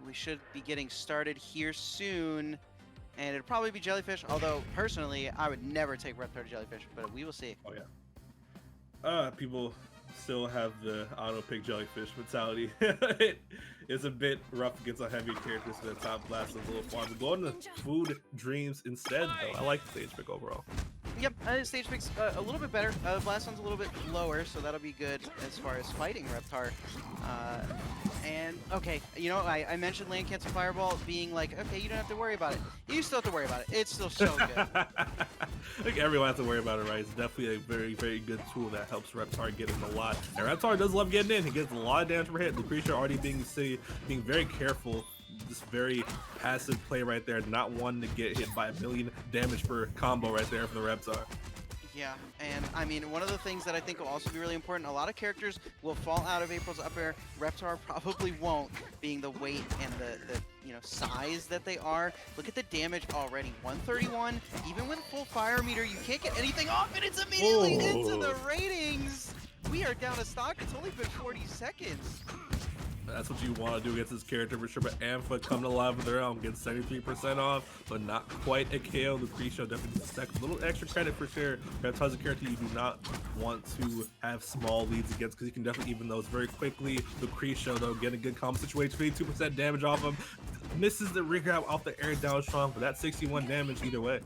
we should be getting started here soon. And it'll probably be Jellyfish, although personally, I would never take Reptar to Jellyfish, but we will see. Oh, yeah. People still have the auto-pick Jellyfish mentality. It's a bit rough against a heavy character, so the top blast is a little far. But going to Food Dreams instead, though. I like the stage pick overall. Yep, stage pick's a little bit better. Blast one's a little bit lower, so that'll be good as far as fighting Reptar. And, okay, you know, I mentioned Land Cancel Fireball being like, okay, you don't have to worry about it. You still have to worry about it. It's still so good. I think everyone has to worry about it, right? It's definitely a very, very good tool that helps Reptar get in a lot. And Reptar does love getting in. He gets a lot of damage per hit. Lucretio already being very careful. Just very passive play right there. Not wanting to get hit by a million damage per combo right there from the Reptar. Yeah, and I mean, one of the things that I think will also be really important, a lot of characters will fall out of April's up air. Reptar probably won't, being the weight and the size that they are. Look at the damage already, 131. Even with full fire meter, you can't get anything off, and it's immediately into the ratings. We are down to stock. It's only been 40 seconds. That's what you want to do against this character for sure. But Ampha coming alive with their own, gets 73% off, but not quite a KO. Lucretio definitely stack a little extra credit for sure. Reptar's a character you do not want to have small leads against, because you can definitely even those very quickly. Lucretio, though, getting a good combo situation, 52% damage off him. Misses the regrab off the air down strong, but that's 61 damage either way.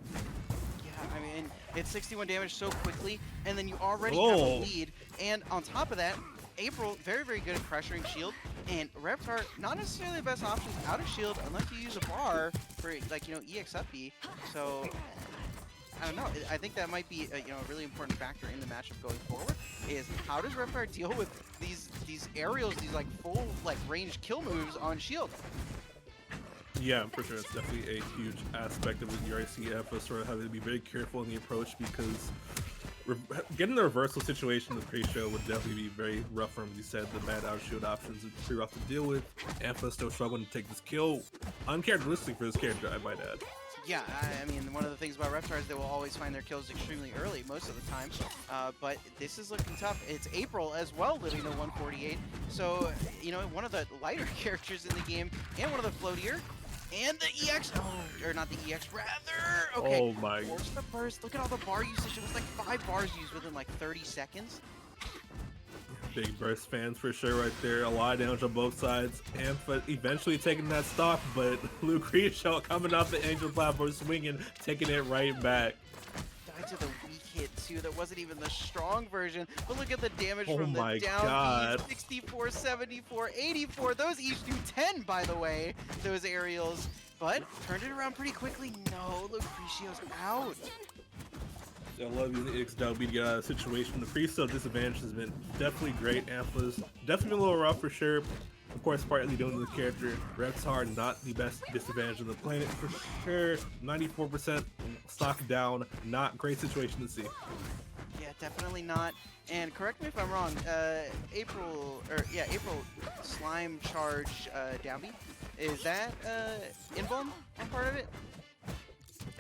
Yeah, I mean, it's 61 damage so quickly, and then you already have a lead. And on top of that, April, very, very good at pressuring shield, and Reptar, not necessarily the best options out of shield unless you use a bar for, like, EX up B. So, I don't know. I think that might be a really important factor in the matchup going forward, is how does Reptar deal with these aerials, these, like, full, like, range kill moves on shield? Yeah, for sure. It's definitely a huge aspect of it. You already see Ampha sort of having to be very careful in the approach, because getting the reversal situation with Lucretio would definitely be very rough for him. As you said, the bad outshield options are pretty rough to deal with. Ampha still struggling to take this kill. Uncharacteristic for this character, I might add. Yeah, I mean, one of the things about Reptar is they will always find their kills extremely early most of the time, but this is looking tough. It's April as well, living to 148, so, one of the lighter characters in the game, and one of the floatier, and the EX, or not the EX, rather, okay. Oh my. Force the burst, look at all the bar usage, it was like 5 bars used within like 30 seconds. Big burst fans for sure right there. A lot of damage on both sides. Ampha eventually taking that stock, but Lucretio coming off the Angel platform, swinging, taking it right back. Died to the weak hit too. That wasn't even the strong version. But look at the damage from the down B. 64, 74, 84. Those each do 10, by the way, those aerials. But turned it around pretty quickly. No, Lucretio's out. I love using XW to get out of the situation. The pre-sale disadvantage has been definitely great. Ampha's definitely been a little rough for sure. Of course, partly due to the character. Reptar, not the best disadvantage on the planet for sure. 94% stock down. Not great situation to see. Yeah, definitely not. And correct me if I'm wrong. April slime charge down B. Is that invuln on part of it?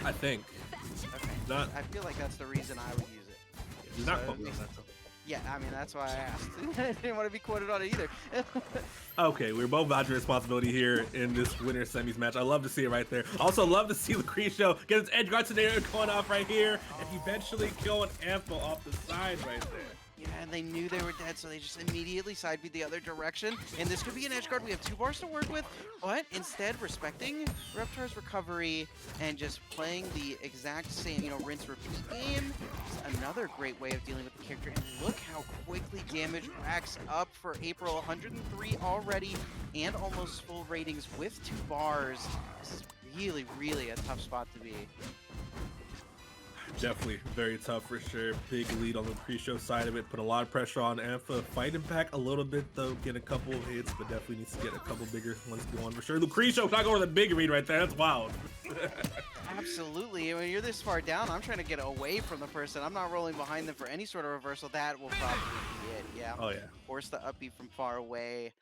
I think. Okay. Not. I feel like that's the reason I would use it. He's not quoted on that. Yeah, I mean, that's why I asked. I didn't want to be quoted on it either. Okay, we're both vouching responsibility here in this winner semis match. I love to see it right there. Also love to see Lucretio get his edge guard scenario going off right here, and eventually killing Ampha off the side right there. Yeah, and they knew they were dead, so they just immediately side beat the other direction. And this could be an edge guard. We have 2 bars to work with, but instead respecting Reptar's recovery and just playing the exact same, rinse repeat game. It's another great way of dealing with the character. And look how quickly damage racks up for April. 103 already, and almost full ratings with 2 bars. This is really, really a tough spot to be. Definitely very tough for sure. Big lead on the pre-show side of it. Put a lot of pressure on Ampha. Fighting back a little bit though. Get a couple of hits, but definitely needs to get a couple bigger ones going for sure. Lucretio not going with a big read right there. That's wild. Absolutely. When you're this far down, I'm trying to get away from the person. I'm not rolling behind them for any sort of reversal. That will probably be it. Yeah. Oh yeah. Force the up B from far away.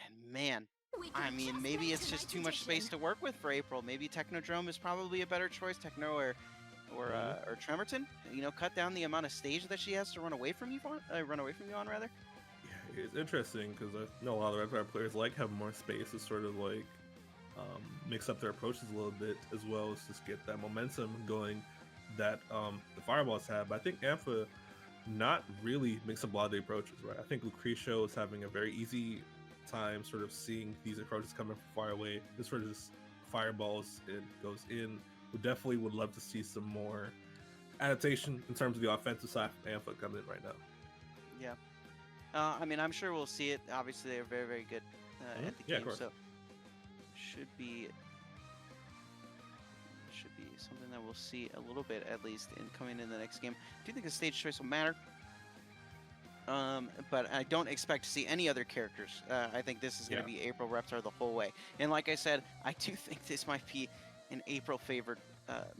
And man, I mean, maybe it's just too much space to work with for April. Maybe Technodrome is probably a better choice. Techno or Tremerton, cut down the amount of stage that she has to run away from you on, rather. It's interesting because I know a lot of the Reptar players like having more space to sort of like mix up their approaches a little bit, as well as just get that momentum going that the Fireballs have. But I think Ampha not really mix up a lot of the approaches, right? I think Lucretio is having a very easy time sort of seeing these approaches coming from far away. This sort of just fireballs, it goes in. We definitely would love to see some more adaptation in terms of the offensive side from Ampha coming in right now. Yeah. I mean, I'm sure we'll see it. Obviously, they're very, very good at the game, so should be something that we'll see a little bit at least in coming in the next game. I do think the stage choice will matter, but I don't expect to see any other characters. I think this is going to be April Reptar the whole way. And like I said, I do think this might be an April favored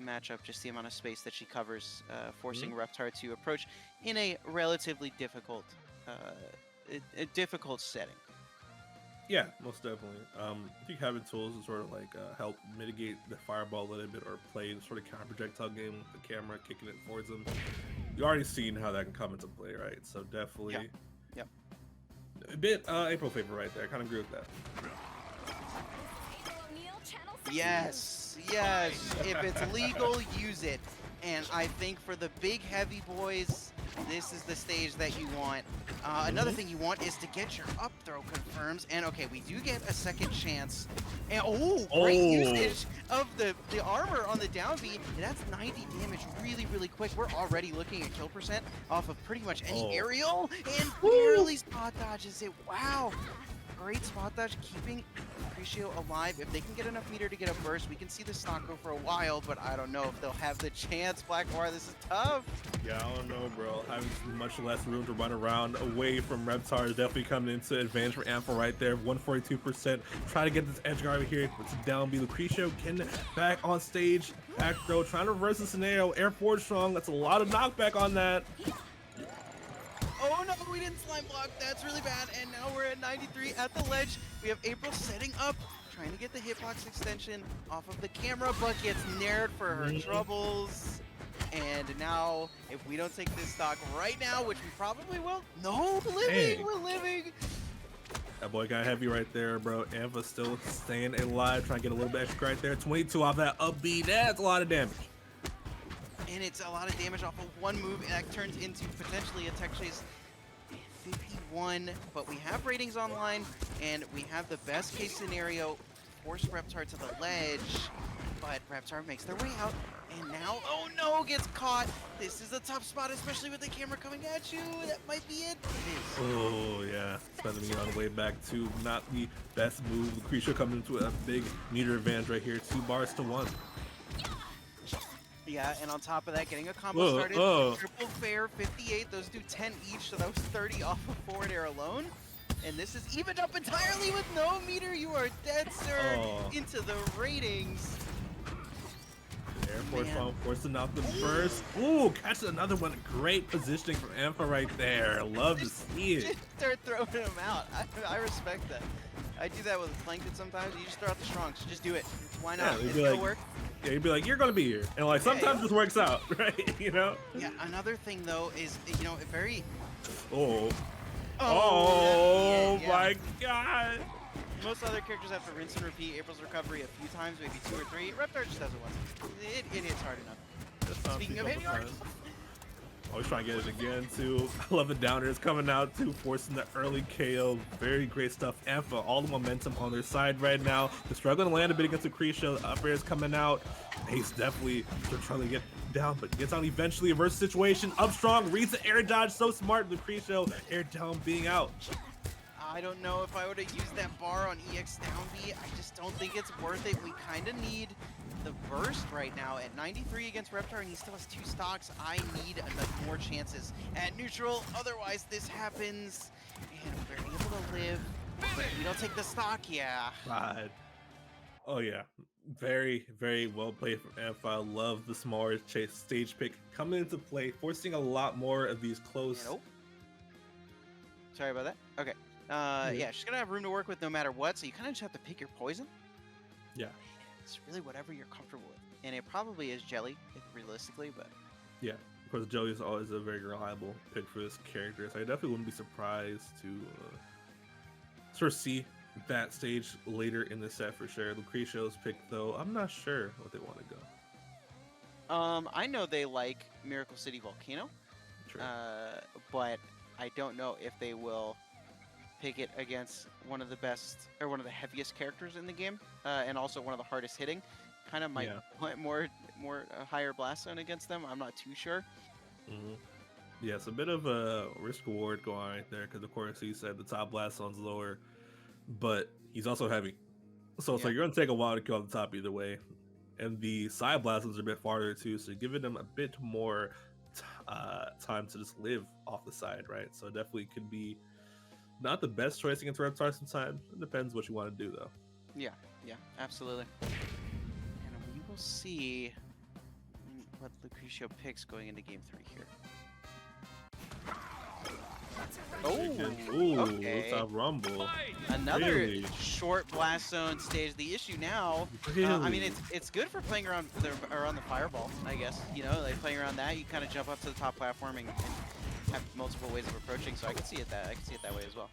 matchup, just the amount of space that she covers, forcing Reptar to approach in a relatively difficult setting. Yeah, most definitely. I think having tools to sort of like help mitigate the fireball a little bit, or play sort of counter projectile game with the camera kicking it towards them. You already seen how that can come into play, right? So definitely, a bit April favor right there. I kind of agree with that. Yes, yes. If it's legal, use it. And I think for the big heavy boys, this is the stage that you want. Another thing you want is to get your up throw confirms. And okay, we do get a second chance. And great usage of the armor on the down B. And that's 90 damage really, really quick. We're already looking at kill percent off of pretty much any aerial. And barely spot dodges it. Wow. Great spot dodge, keeping Lucretio alive. If they can get enough meter to get a burst, we can see the stock go for a while, but I don't know if they'll have the chance. Blackwater, this is tough. Yeah, I don't know, bro. Having much less room to run around away from Reptar is definitely coming into advantage for Ampha right there. 142%. Trying to get this edge guard over here. It's down B. Lucretio getting back on stage. Back throw, trying to reverse the scenario. Air forward strong. That's a lot of knockback on that. Oh no, we didn't slime block. That's really bad. And now we're at 93 at the ledge. We have April setting up, trying to get the hitbox extension off of the camera, but gets nared for her troubles. And now, if we don't take this stock right now, which we probably will, no, we're living. That boy got heavy right there, bro. Ampha still staying alive, trying to get a little bit extra right there. 22 off that up B. That's a lot of damage. And it's a lot of damage off of one move, and that turns into potentially a tech chase 51. But we have ratings online, and we have the best case scenario, force Reptar to the ledge. But Reptar makes their way out, and now, oh no, gets caught. This is a tough spot, especially with the camera coming at you. That might be it. Oh yeah, spending it on the way back to not the best move. Lucretio coming into a big meter advantage right here, 2 bars to 1. Yeah, and on top of that, getting a combo started. Triple fair, 58. Those do 10 each, so that was 30 off of forward air alone. And this is evened up entirely with no meter. You are dead, sir. Into the ratings. Air Force Bomb forcing out the burst. Ooh, catches another one. Great positioning from Ampha right there. Love to see it. Just start throwing them out. I respect that. I do that with Plankton sometimes. You just throw out the strongs. Just do it. Why not? Yeah, it's gonna work. Yeah, you'd be like, you're gonna be here. And like, sometimes this works out, right? You know? Yeah, another thing though is, you know, very... My God. Most other characters have to rinse and repeat April's recovery a few times, maybe 2 or 3. Reptar just does it once. It hits hard enough. Speaking of hitting hard. Always trying to get it again, too. I love the downers coming out, too, forcing the early KO. Very great stuff. Ampha, all the momentum on their side right now. They're struggling to land a bit against Lucretio. The up air is coming out. Ace definitely trying to get down, but gets on eventually. A verse situation. Up strong, reads the air dodge. So smart. Lucretio, air down, being out. I don't know if I would have used that bar on EX down B. I just don't think it's worth it. We kind of need the burst right now at 93 against Reptar, and he still has 2 stocks. I need more chances at neutral. Otherwise, this happens, and we're able to live. But if we don't take the stock, yeah. God. Oh, yeah. Very, very well played from Ampha. Love the smaller stage pick coming into play, forcing a lot more of these close. Nope. Sorry about that. Okay. Yeah, she's gonna have room to work with no matter what, so you kind of just have to pick your poison. Yeah. It's really whatever you're comfortable with, and it probably is jelly, realistically, but. Yeah, Of course, Joey is always a very reliable pick for this character, so I definitely wouldn't be surprised to sort of see that stage later in the set for sure. Lucretio's pick, though, I'm not sure what they want to go. I know they like Miracle City Volcano, Sure. but I don't know if they will pick it against one of the best or one of the heaviest characters in the game, and also one of the hardest hitting. Kind of might want more higher blast zone against them. I'm not too sure. Yeah, it's a bit of a risk reward going on right there because, of course, he said the top blast zone's lower, but he's also heavy. So it's like you're going to take a while to kill on the top either way. And the side blast zones are a bit farther too, so giving them a bit more time to just live off the side, right? So it definitely could be not the best choice against Reptar sometimes. It depends what you want to do, though. Yeah, absolutely. And we will see what Lucretio picks going into game 3 here. Oh, okay. Top Rumble. Another short blast zone stage. The issue now, I mean, it's good for playing around the fireball, I guess. You know, like playing around that, you kind of jump up to the top platform and have multiple ways of approaching. So I can see it that way as well.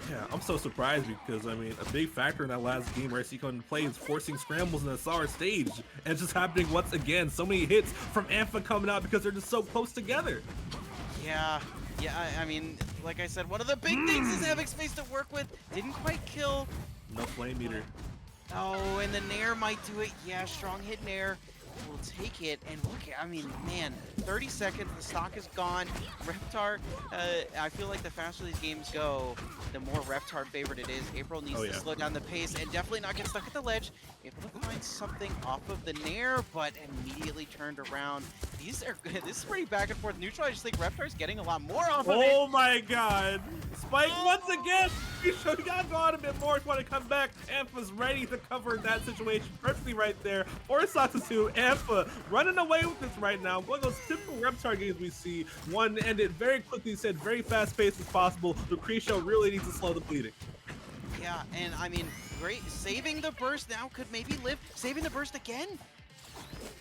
Yeah, I'm so surprised because, I mean, a big factor in that last game where Seiko into play is forcing scrambles in the SAR stage. And it's just happening once again. So many hits from Ampha coming out because they're just so close together. Yeah, I mean, like I said, one of the big things is having space to work with. Didn't quite kill. No flame meter. Oh, and the Nair might do it. Yeah, strong hit Nair. We'll take it, and look, I mean, man, 30 seconds, the stock is gone. Reptar, I feel like the faster these games go, the more Reptar favorite it is. April needs to slow down the pace and definitely not get stuck at the ledge. Able to find something off of the Nair, but immediately turned around. This is pretty back and forth neutral. I just think Reptar's getting a lot more off of it. Oh my god. Spike once again. You should have gone a bit more if you want to come back. Ampha's ready to cover that situation perfectly right there. 4-2. Ampha running away with this right now. One of those typical Reptar games we see. One ended very quickly, said very fast paced as possible. Lucretio really needs to slow the bleeding. Yeah, and I mean, great. Saving the burst now could maybe live. Saving the burst again.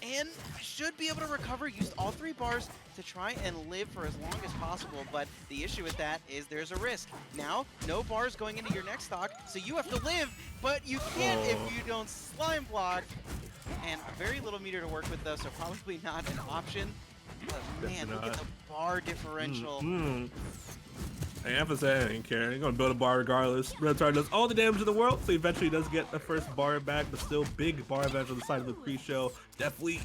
And should be able to recover. Used all 3 bars to try and live for as long as possible, but the issue with that is there's a risk. Now, no bars going into your next stock, so you have to live, but you can't if you don't slime block. And very little meter to work with though, so probably not an option. But man, look at the bar differential. Hey, Ampha said, I ain't care. He's gonna build a bar regardless. Reptar does all the damage in the world, so he eventually does get the first bar back, but still big bar advantage on the side of Lucretio. Definitely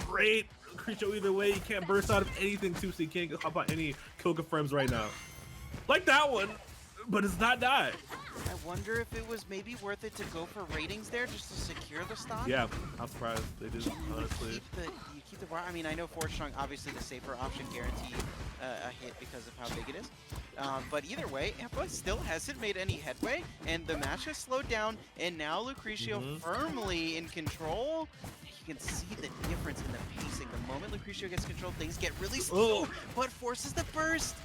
great. Lucretio either way, you can't burst out of anything too, so you can't hop on any kill confirms right now. Like that one, but it's not die. I wonder if it was maybe worth it to go for ratings there just to secure the stock. Yeah, I'm surprised they did, honestly. You keep the bar. I mean, I know 4 strong, obviously the safer option, guarantee a hit because of how big it is. But either way, Ampha still hasn't made any headway, and the match has slowed down, and now Lucretio firmly in control. You can see the difference in the pacing. The moment Lucretio gets control, things get really slow, but forces the burst.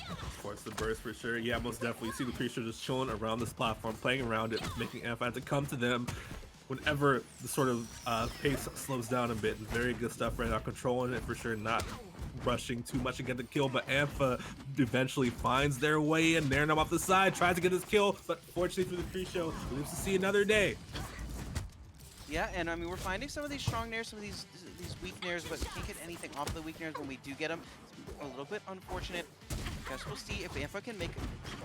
Of course, the burst for sure. Yeah, most definitely. You see Lucretio just chilling around this platform, playing around it, making Ampha have to come to them whenever the sort of pace slows down a bit. Very good stuff right now, controlling it for sure, not rushing too much to get the kill, but Ampha eventually finds their way in there, and I'm off the side, tries to get this kill, but fortunately for Lucretio, lives to see another day. Yeah, and I mean, we're finding some of these strong nairs, some of these weak nairs, but we can't get anything off the weak nairs when we do get them. It's a little bit unfortunate. Guess we'll see if Ampha can make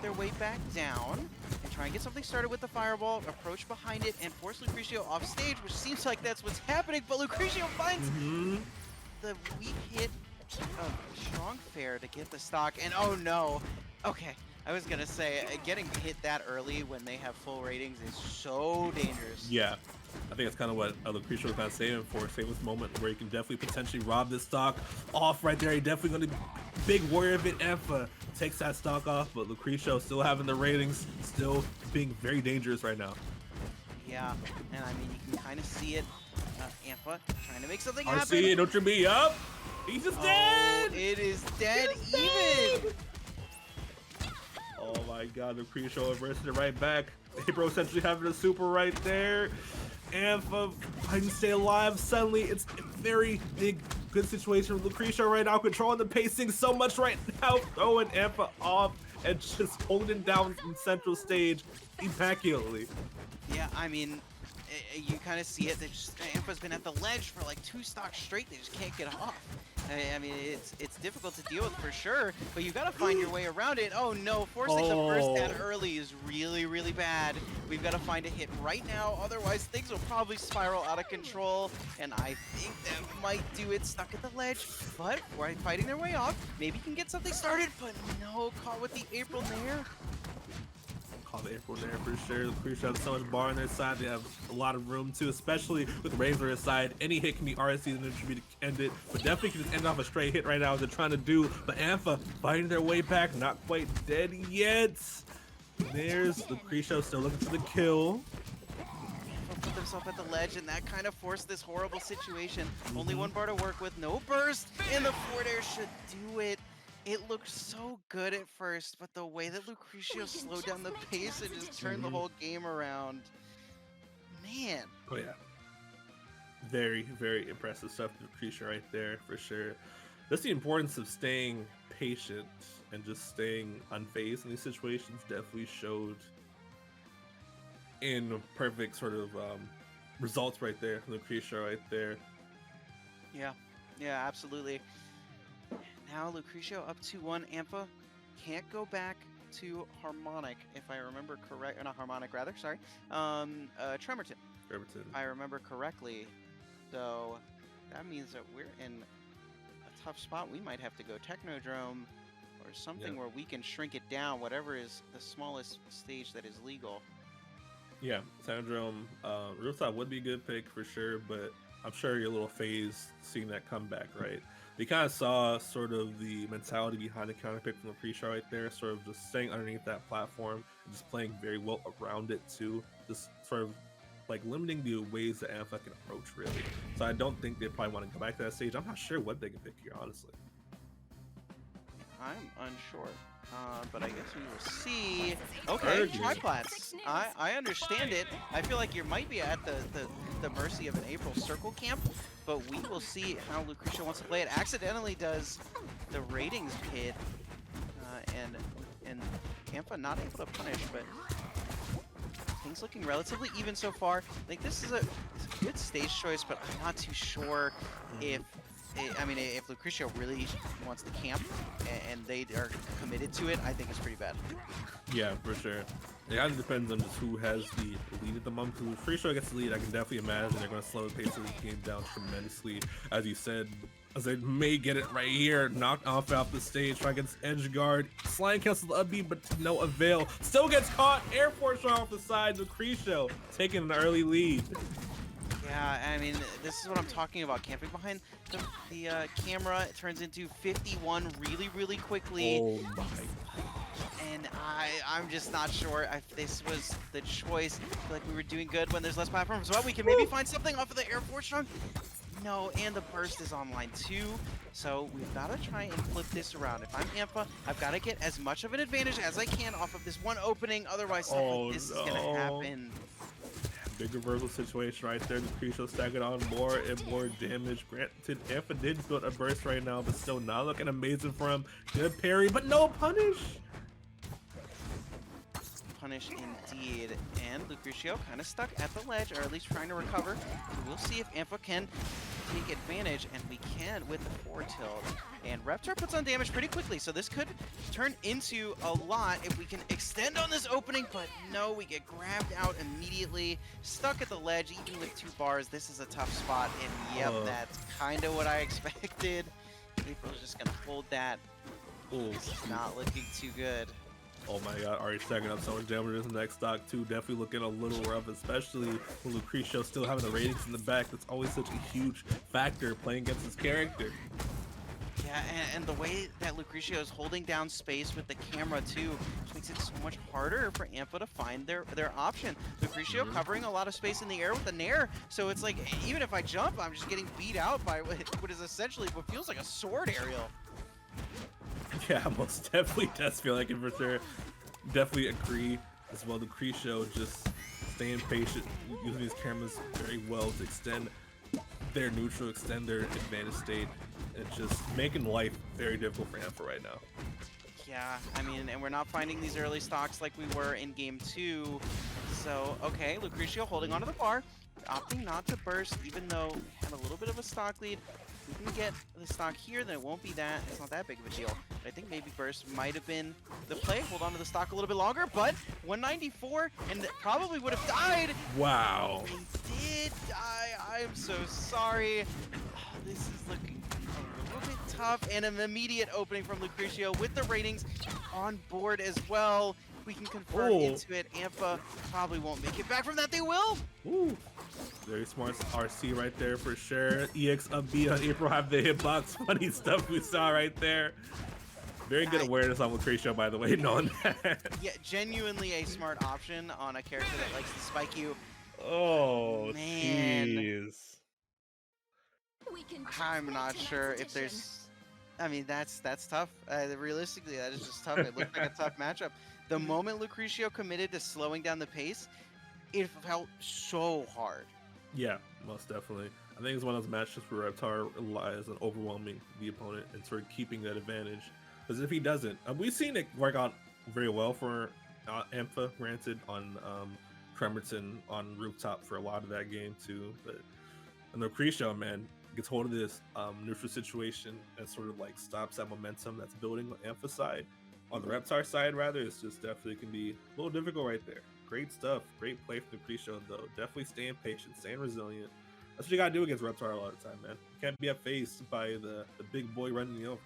their way back down and try and get something started with the fireball, approach behind it, and force Lucretio off stage, which seems like that's what's happening, but Lucretio finds the weak hit of strong fair to get the stock, and oh no. Okay, I was gonna say, getting hit that early when they have full ratings is so dangerous. Yeah. I think that's kind of what Lucretio was kind of saving for, saving this moment where you can definitely potentially rob this stock off right there. He's definitely going to big warrior of it. Ampha takes that stock off, but Lucretio still having the ratings, still being very dangerous right now. Yeah, and I mean, you can kind of see it. Ampha trying to make something happen. RC, don't you be up? He's just dead! It is dead even! Oh my god, Lucretio reversing it right back. April essentially having a super right there. Ampha trying to stay alive. Suddenly, it's a very big good situation with Lucretio right now, controlling the pacing so much right now, throwing Ampha off and just holding down in central stage immaculately. Yeah, I mean, you kind of see it. Ampha's been at the ledge for like 2 stocks straight. They just can't get off. I mean, it's difficult to deal with for sure, but you got to find your way around it. Oh no, forcing the first that early is really, really bad. We've got to find a hit right now, otherwise things will probably spiral out of control, and I think that might do it. Stuck at the ledge, but fighting their way off. Maybe can get something started, but no, caught with the April Nair. The April there for sure. Lucretio have so much bar on their side. They have a lot of room too, especially with Razor aside. Any hit can be RSC and it should be ended, but definitely can just end off a straight hit right now as they're trying to do. But Ampha fighting their way back, not quite dead yet. There's Lucretio still looking for the kill. Put themselves at the ledge, and that kind of forced this horrible situation. Only 1 bar to work with, no burst, and the forward air should do it. It looked so good at first, but the way that Lucretio slowed down the pace and just turned the whole game around, man. Oh yeah. Very, very impressive stuff to Lucretio right there, for sure. Just the importance of staying patient and just staying unfazed in these situations definitely showed in perfect sort of results right there. Lucretio right there. Yeah, absolutely. Now Lucretio up 2-1. Ampha can't go back to Harmonic, if I remember correct, or not Harmonic rather, sorry. Tremerton. If I remember correctly. So that means that we're in a tough spot. We might have to go Technodrome or something where we can shrink it down, whatever is the smallest stage that is legal. Yeah, Technodrome, Rooftop would be a good pick for sure, but I'm sure you're a little phased seeing that comeback, right? We kind of saw sort of the mentality behind the counter pick from the pre-show right there, sort of just staying underneath that platform and just playing very well around it too. Just sort of like limiting the ways that Ampha can approach, really. So I don't think they probably want to go back to that stage. I'm not sure what they can pick here, honestly. I'm unsure, but I guess we will see. Okay, Triplats. I understand it. I feel like you might be at the mercy of an April Circle camp, but we will see how Lucretio wants to play it. Accidentally does the ratings hit, and Ampha not able to punish, but things looking relatively even so far. I think this is a good stage choice, but I'm not too sure if Lucretio really wants to camp and they are committed to it. I think it's pretty bad. Yeah, for sure. It kind of depends on just who has the lead at the moment. If Lucretio gets the lead, I can definitely imagine they're going to slow the pace of the game down tremendously. As you said, as they may get it right here, knocked off the stage, try against edge guard, slide cancel the upbeat, but to no avail. Still gets caught, Air Force run off the side, Lucretio taking an early lead. Yeah, I mean, this is what I'm talking about. Camping behind the camera, it turns into 51 really, really quickly. Oh my. And I'm just not sure if this was the choice. I feel like we were doing good when there's less platforms. Well, we can maybe find something off of the Air Force run. No, and the burst is online too. So we've got to try and flip this around. If I'm Ampha, I've got to get as much of an advantage as I can off of this one opening. Otherwise, this is going to happen. Big reversal situation right there. Lucretio stacking on more and more damage. Granted, Ampha did build a burst right now, but still not looking amazing for him. Good parry, but no punish. Punish indeed. And Lucretio kind of stuck at the ledge, or at least trying to recover. We'll see if Ampha can take advantage, and we can with the forward tilt. And Reptar puts on damage pretty quickly, so this could turn into a lot if we can extend on this opening, but no, we get grabbed out immediately, stuck at the ledge, even with 2 bars. This is a tough spot, and yep, that's kind of what I expected. April's just gonna hold that. This is not looking too good. Oh my god, already stacking up so much damage in the next stock too. Definitely looking a little rough, especially with Lucretio still having the ratings in the back. That's always such a huge factor playing against his character. Yeah, and the way that Lucretio is holding down space with the camera too makes it so much harder for Ampha to find their option. Lucretio covering a lot of space in the air with the Nair, so it's like even if I jump, I'm just getting beat out by what is essentially what feels like a sword aerial. Yeah, most definitely does feel like it for sure. Definitely agree as well. Lucretio just staying patient, using his cameras very well to extend their neutral, extend their advantage state. It's just making life very difficult for Ampha right now. Yeah, I mean, and we're not finding these early stocks like we were in game 2. So, okay, Lucretio holding onto the bar, opting not to burst, even though we have a little bit of a stock lead. If we can get the stock here, then it won't be that. It's not that big of a deal. But I think maybe burst might have been the play. Hold on to the stock a little bit longer, but 194, and probably would have died. Wow. He did die. I'm so sorry. This is looking a little bit tough, and an immediate opening from Lucretio with the ratings on board as well. We can confirm into it. Ampha probably won't make it back from that. They will. Ooh. Very smart RC right there for sure. EX up B on April have the hitbox. Funny stuff we saw right there. Very good awareness on Lucretio, by the way, knowing that. Yeah, genuinely a smart option on a character that likes to spike you. Oh, man. Jeez. I'm not sure if there's... I mean, that's tough. Realistically, that is just tough. It looked like a tough matchup. The moment Lucretio committed to slowing down the pace, it felt so hard. Yeah, most definitely. I think it's one of those matches where Reptar relies on overwhelming the opponent and sort of keeping that advantage. Because if he doesn't, we've seen it work out very well for Ampha, granted, on Tremerton on Rooftop for a lot of that game too. But Lucretio, man, gets hold of this neutral situation and sort of like stops that momentum that's building on Ampha's side. On the Reptar side, rather, it's just definitely can be a little difficult right there. Great stuff. Great play from Lucretio, though. Definitely staying patient, staying resilient. That's what you gotta do against Reptar a lot of the time, man. You can't be faced by the big boy running you over.